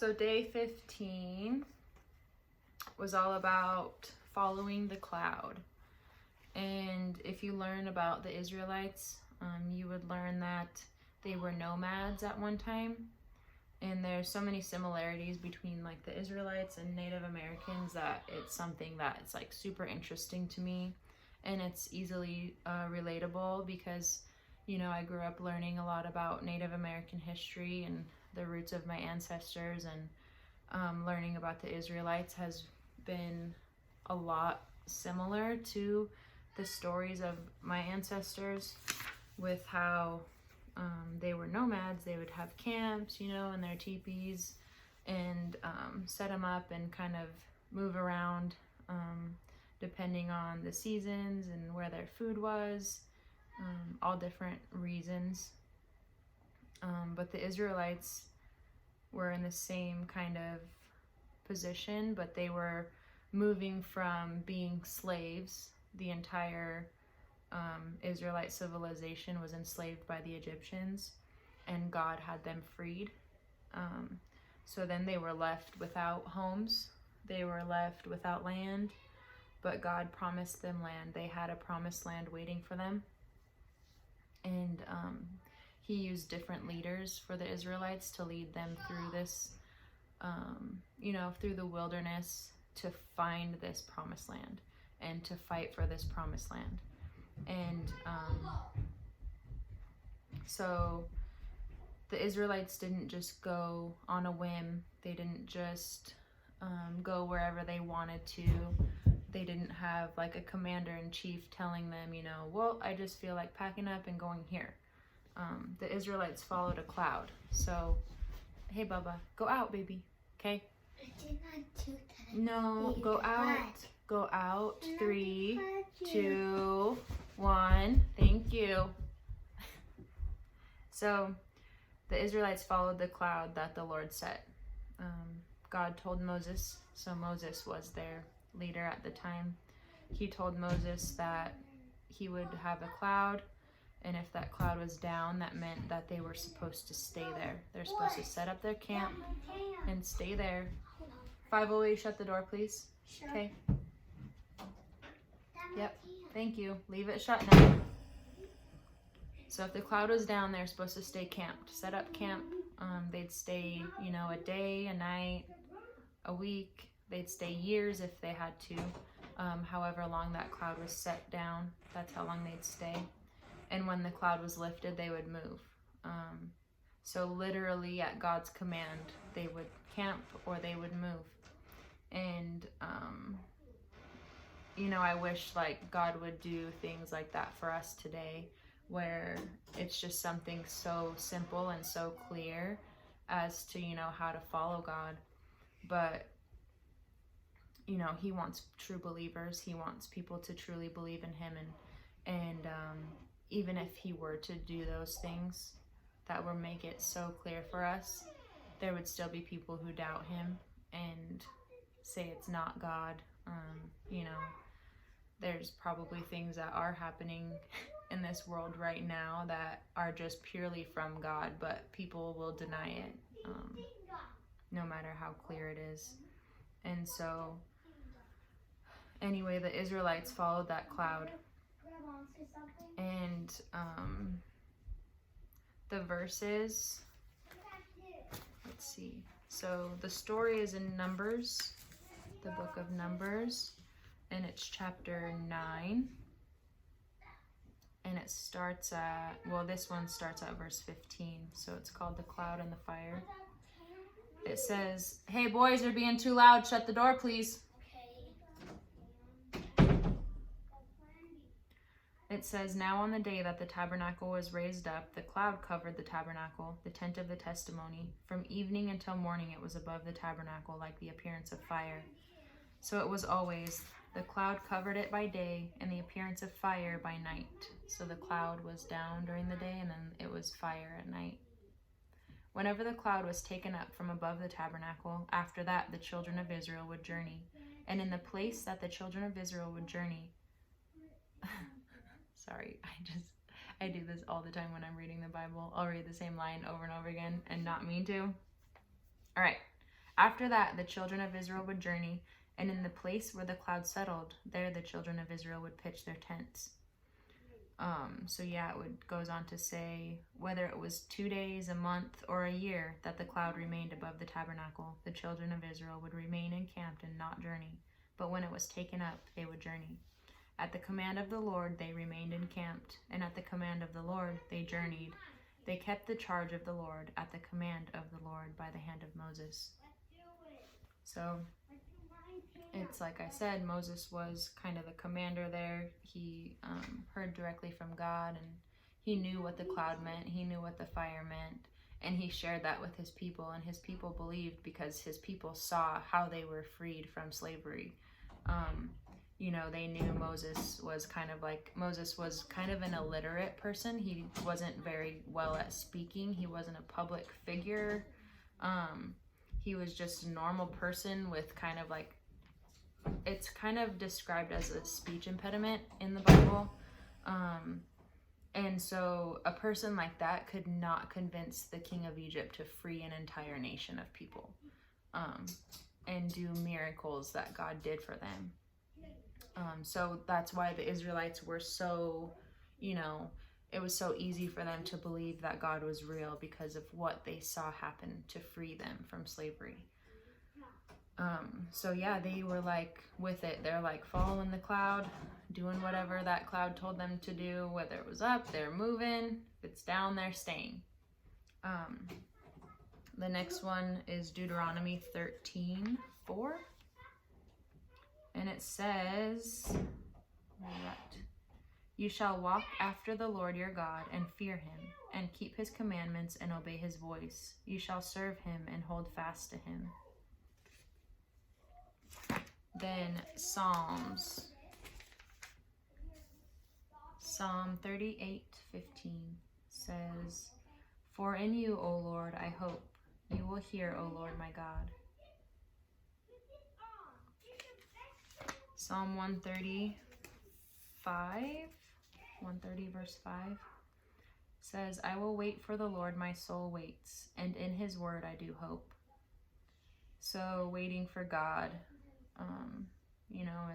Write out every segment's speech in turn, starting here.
So day 15 was all about following the cloud. And if you learn about the Israelites, you would learn that they were nomads at one time. And there's so many similarities between like the Israelites and Native Americans that it's something that it's like super interesting to me. And it's easily relatable because, you know, I grew up learning a lot about Native American history and the roots of my ancestors, and learning about the Israelites has been a lot similar to the stories of my ancestors, with how they were nomads. They would have camps, you know, in their teepees, and set them up and kind of move around depending on the seasons and where their food was, all different reasons. But the Israelites were in the same kind of position, but they were moving from being slaves. The entire Israelite civilization was enslaved by the Egyptians, and God had them freed. So then they were left without homes. They were left without land, but God promised them land. They had a promised land waiting for them. And he used different leaders for the Israelites to lead them through this, you know, through the wilderness, to find this promised land and to fight for this promised land. And so the Israelites didn't just go on a whim. They didn't just go wherever they wanted to. They didn't have like a commander-in-chief telling them, you know, well, I just feel like packing up and going here. The Israelites followed a cloud. So, hey, Bubba, go out, baby. Okay? I did not do that. No, go out. Go out. 3, 2, 1. Thank you. So, the Israelites followed the cloud that the Lord set. God told Moses, so Moses was their leader at the time. He told Moses that he would have a cloud, and if that cloud was down, that meant that they were supposed to stay there. They're supposed to set up their camp and stay there. 508, shut the door, please. Okay. Yep. Thank you. Leave it shut now. So if the cloud was down, they're supposed to stay camped, set up camp. They'd stay, you know, a day, a night, a week. They'd stay years if they had to. However long that cloud was set down, that's how long they'd stay. And when the cloud was lifted, they would move. So literally at God's command, they would camp or they would move. And, you know, I wish like God would do things like that for us today, where it's just something so simple and so clear as to, you know, how to follow God. But, you know, he wants true believers. He wants people to truly believe in him. And even if he were to do those things that would make it so clear for us, there would still be people who doubt him and say it's not God. You know, there's probably things that are happening in this world right now that are just purely from God, but people will deny it, no matter how clear it is. And so, anyway, the Israelites followed that cloud. And the verses, let's see. So the story is in Numbers, the book of Numbers, and it's chapter 9. And it starts at, well, this one starts at verse 15. So it's called The Cloud and the Fire. It says, hey boys, you're being too loud. Shut the door, please. It says, now on the day that the tabernacle was raised up, the cloud covered the tabernacle, the tent of the testimony. From evening until morning it was above the tabernacle like the appearance of fire. So it was always, the cloud covered it by day, and the appearance of fire by night. So the cloud was down during the day, and then it was fire at night. Whenever the cloud was taken up from above the tabernacle, after that the children of Israel would journey. And in the place that the children of Israel would journey, sorry, I do this all the time when I'm reading the Bible. I'll read the same line over and over again and not mean to. All right. After that, the children of Israel would journey, and in the place where the cloud settled, there the children of Israel would pitch their tents. So yeah, goes on to say, whether it was 2 days, a month, or a year that the cloud remained above the tabernacle, the children of Israel would remain encamped and not journey. But when it was taken up, they would journey. At the command of the Lord, they remained encamped, and at the command of the Lord, they journeyed. They kept the charge of the Lord at the command of the Lord by the hand of Moses. So it's like I said, Moses was kind of the commander there. He heard directly from God, and he knew what the cloud meant. He knew what the fire meant, and he shared that with his people, and his people believed because his people saw how they were freed from slavery. They knew Moses was kind of an illiterate person. He wasn't very well at speaking. He wasn't a public figure. He was just a normal person with it's kind of described as a speech impediment in the Bible. And so a person like that could not convince the king of Egypt to free an entire nation of people, and do miracles that God did for them. So that's why the Israelites were so, it was so easy for them to believe that God was real because of what they saw happen to free them from slavery. So yeah, they were with it. They're following the cloud, doing whatever that cloud told them to do. Whether it was up, they're moving. If it's down, they're staying. The next one is Deuteronomy 13:4. And it says, you shall walk after the Lord your God and fear him and keep his commandments and obey his voice. You shall serve him and hold fast to him. Then Psalm 38:15 says, for in you, O Lord, I hope. You will hear, O Lord my God. Psalm 130 verse 5 says, I will wait for the Lord, my soul waits, and in his word I do hope. So waiting for God,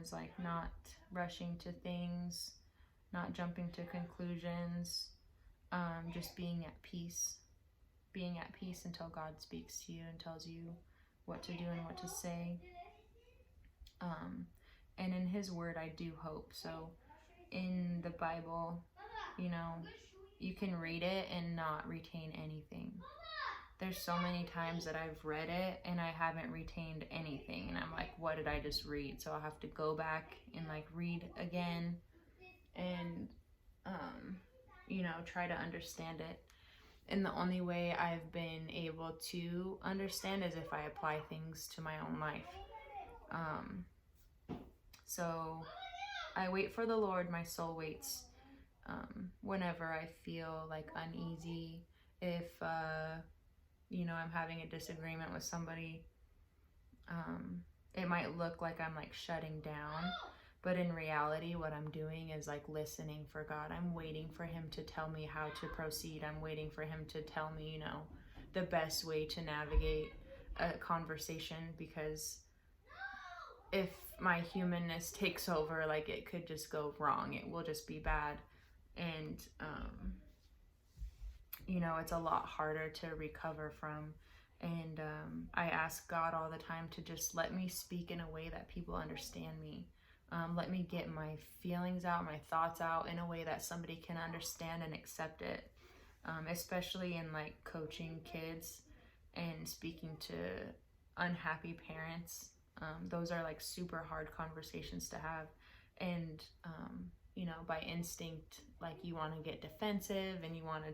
is not rushing to things, not jumping to conclusions, just being at peace until God speaks to you and tells you what to do and what to say. And in his word, I do hope. So in the Bible, you can read it and not retain anything. There's so many times that I've read it and I haven't retained anything. And I'm like, what did I just read? So I'll have to go back and read again and, try to understand it. And the only way I've been able to understand is if I apply things to my own life. So I wait for the Lord, my soul waits. Whenever I feel uneasy, if, I'm having a disagreement with somebody, it might look like I'm shutting down, but in reality, what I'm doing is listening for God. I'm waiting for him to tell me how to proceed. I'm waiting for him to tell me, the best way to navigate a conversation, because if my humanness takes over, it could just go wrong. It will just be bad. And, it's a lot harder to recover from. And I ask God all the time to just let me speak in a way that people understand me. Let me get my feelings out, my thoughts out in a way that somebody can understand and accept it. Especially in coaching kids and speaking to unhappy parents. Those are super hard conversations to have. And, by instinct, you want to get defensive and you want to,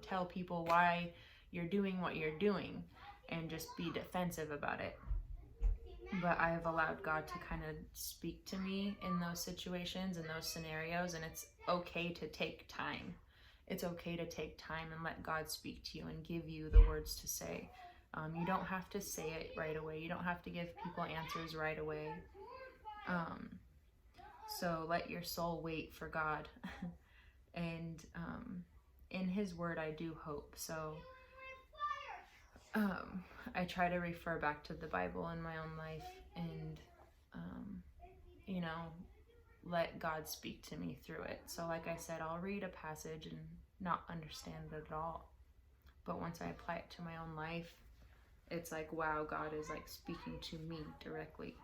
tell people why you're doing what you're doing and just be defensive about it. But I have allowed God to kind of speak to me in those situations, in those scenarios, and it's okay to take time. It's okay to take time and let God speak to you and give you the words to say. You don't have to say it right away. You don't have to give people answers right away. So let your soul wait for God. And in his word, I do hope. So I try to refer back to the Bible in my own life and, you know, let God speak to me through it. So like I said, I'll read a passage and not understand it at all. But once I apply it to my own life, it's like, wow, God is like speaking to me directly.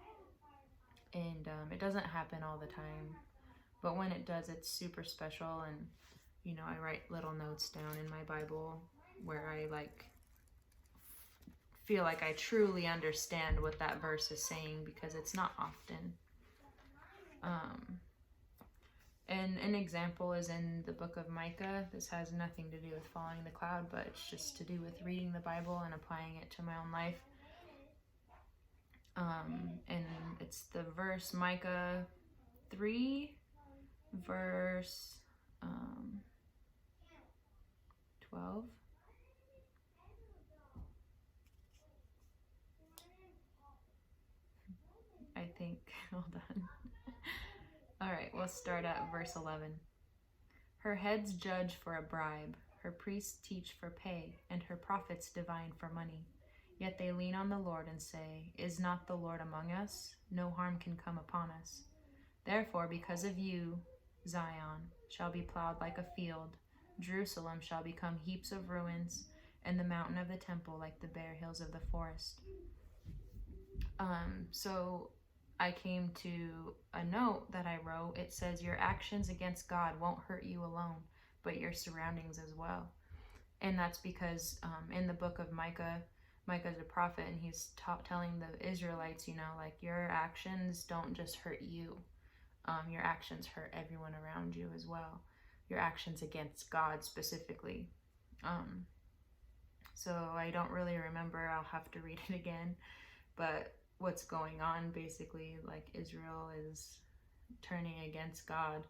And it doesn't happen all the time. But when it does, it's super special. And, you know, I write little notes down in my Bible where I like feel like I truly understand what that verse is saying, because it's not often. And an example is in the book of Micah. This has nothing to do with following the cloud, but it's just to do with reading the Bible and applying it to my own life. And it's the verse Micah 3, verse 12. I think, hold on. All right, we'll start at verse 11. Her heads judge for a bribe, her priests teach for pay, and her prophets divine for money. Yet they lean on the Lord and say, is not the Lord among us? No harm can come upon us. Therefore, because of you, Zion shall be plowed like a field, Jerusalem shall become heaps of ruins, and the mountain of the temple like the bare hills of the forest. So I came to a note that I wrote. It says, your actions against God won't hurt you alone, but your surroundings as well. And that's because in the book of Micah, Micah's a prophet, and he's telling the Israelites, you know, like, your actions don't just hurt you. Your actions hurt everyone around you as well. Your actions against God specifically. So I don't really remember. I'll have to read it again. But what's going on, basically, like, Israel is turning against God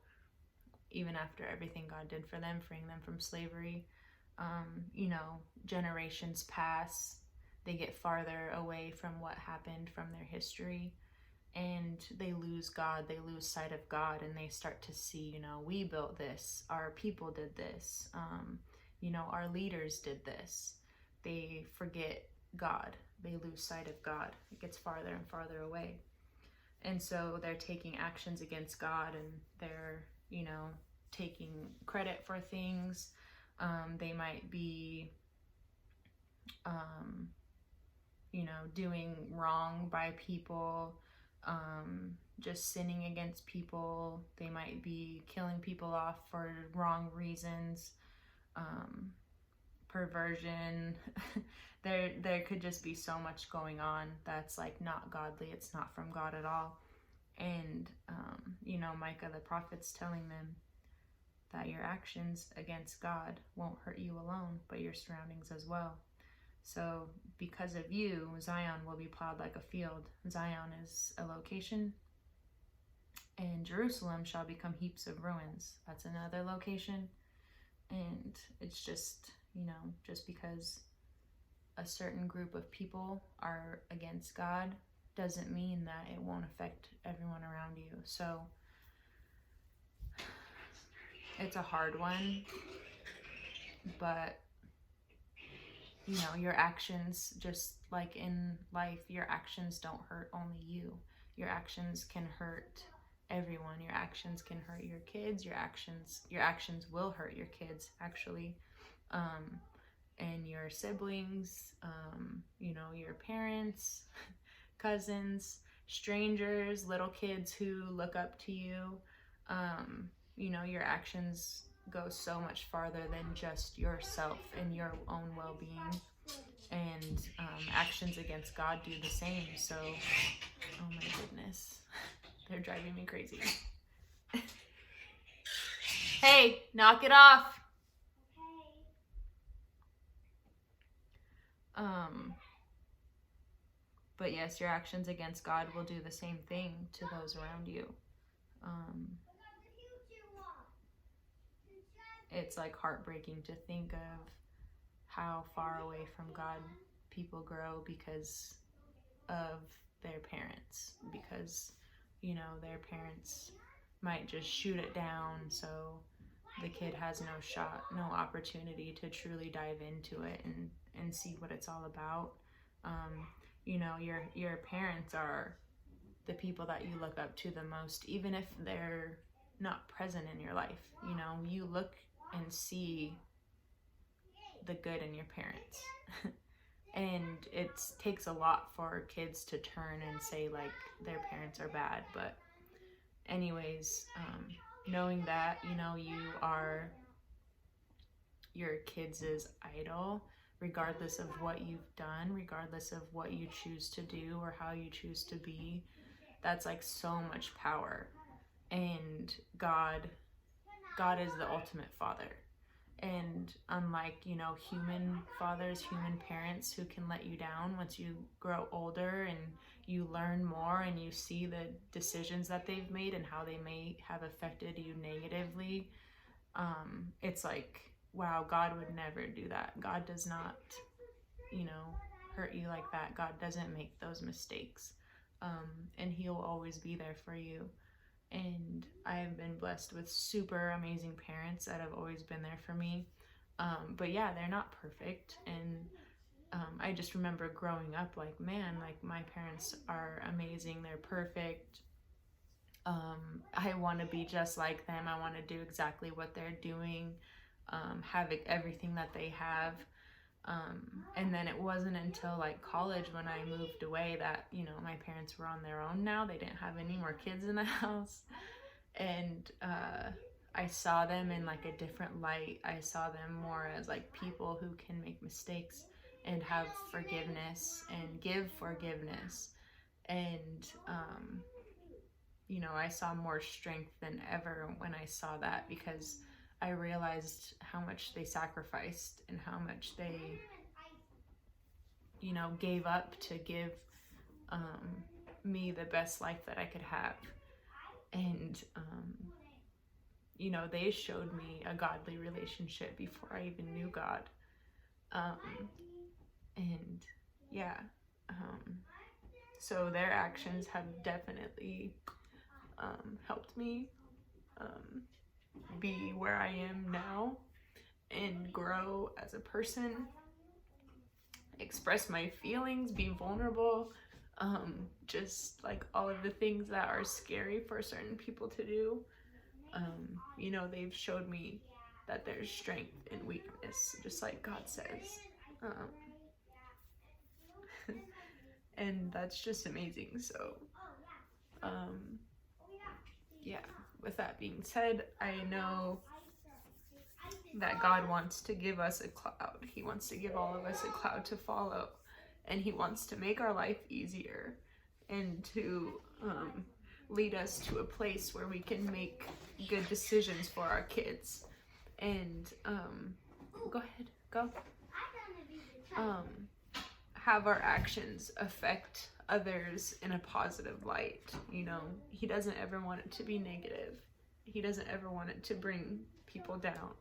even after everything God did for them, freeing them from slavery. You know, generations pass, they get farther away from what happened from their history, and they lose God, they lose sight of God, and they start to see, you know, we built this, our people did this, you know, our leaders did this. They forget God, they lose sight of God. It gets farther and farther away. And so they're taking actions against God, and they're, you know, taking credit for things. They might be, you know, doing wrong by people, just sinning against people. They might be killing people off for wrong reasons, perversion. There could just be so much going on that's like not godly. It's not from God at all. And, you know, Micah the prophet's telling them that your actions against God won't hurt you alone, but your surroundings as well. So because of you, Zion will be plowed like a field. Zion is a location, and Jerusalem shall become heaps of ruins. That's another location. And it's just, you know, just because a certain group of people are against God doesn't mean that it won't affect everyone around you. So it's a hard one, but, you know, your actions, just like in life, your actions don't hurt only you. Your actions can hurt everyone. Your actions can hurt your kids. Your actions will hurt your kids, actually, and your siblings, you know, your parents, cousins, strangers, little kids who look up to you. You know, your actions go so much farther than just yourself and your own well-being. And actions against God do the same. So, oh my goodness, they're driving me crazy. Hey, knock it off. But yes, your actions against God will do the same thing to those around you. It's like heartbreaking to think of how far away from God people grow because of their parents, because, you know, their parents might just shoot it down, so the kid has no shot, no opportunity to truly dive into it and see what it's all about. You know, your parents are the people that you look up to the most, even if they're not present in your life. You know, you look and see the good in your parents. And it takes a lot for kids to turn and say like their parents are bad. But anyways, knowing that, you know, you are your kids' idol, regardless of what you've done, regardless of what you choose to do or how you choose to be, that's like so much power. And God is the ultimate father. And unlike, you know, human fathers, human parents who can let you down once you grow older and you learn more and you see the decisions that they've made and how they may have affected you negatively, it's like, wow, God would never do that. God does not, you know, hurt you like that. God doesn't make those mistakes. And he'll always be there for you. And I have been blessed with super amazing parents that have always been there for me. But yeah, they're not perfect. And I just remember growing up like, man, like my parents are amazing. They're perfect. I want to be just like them. I want to do exactly what they're doing, have everything that they have. And then it wasn't until like college when I moved away that, you know, my parents were on their own now. They didn't have any more kids in the house. And I saw them in like a different light. I saw them more as like people who can make mistakes and have forgiveness and give forgiveness. And, you know, I saw more strength than ever when I saw that, because I realized how much they sacrificed and how much they, you know, gave up to give me the best life that I could have. And, you know, they showed me a godly relationship before I even knew God. And yeah, so their actions have definitely helped me be where I am now and grow as a person, express my feelings, be vulnerable, just like all of the things that are scary for certain people to do. You know, they've showed me that there's strength in weakness, just like God says. And that's just amazing. So, yeah, with that being said, I know that God wants to give us a cloud. He wants to give all of us a cloud to follow. And he wants to make our life easier and to lead us to a place where we can make good decisions for our kids. And go ahead, go. Have our actions affect others in a positive light. You know, he doesn't ever want it to be negative. He doesn't ever want it to bring people down.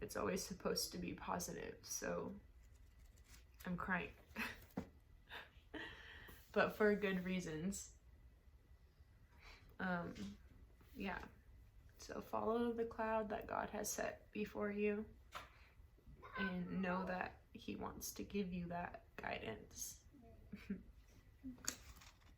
It's always supposed to be positive. So I'm crying. But for good reasons. Yeah. So follow the cloud that God has set before you and know that he wants to give you that guidance.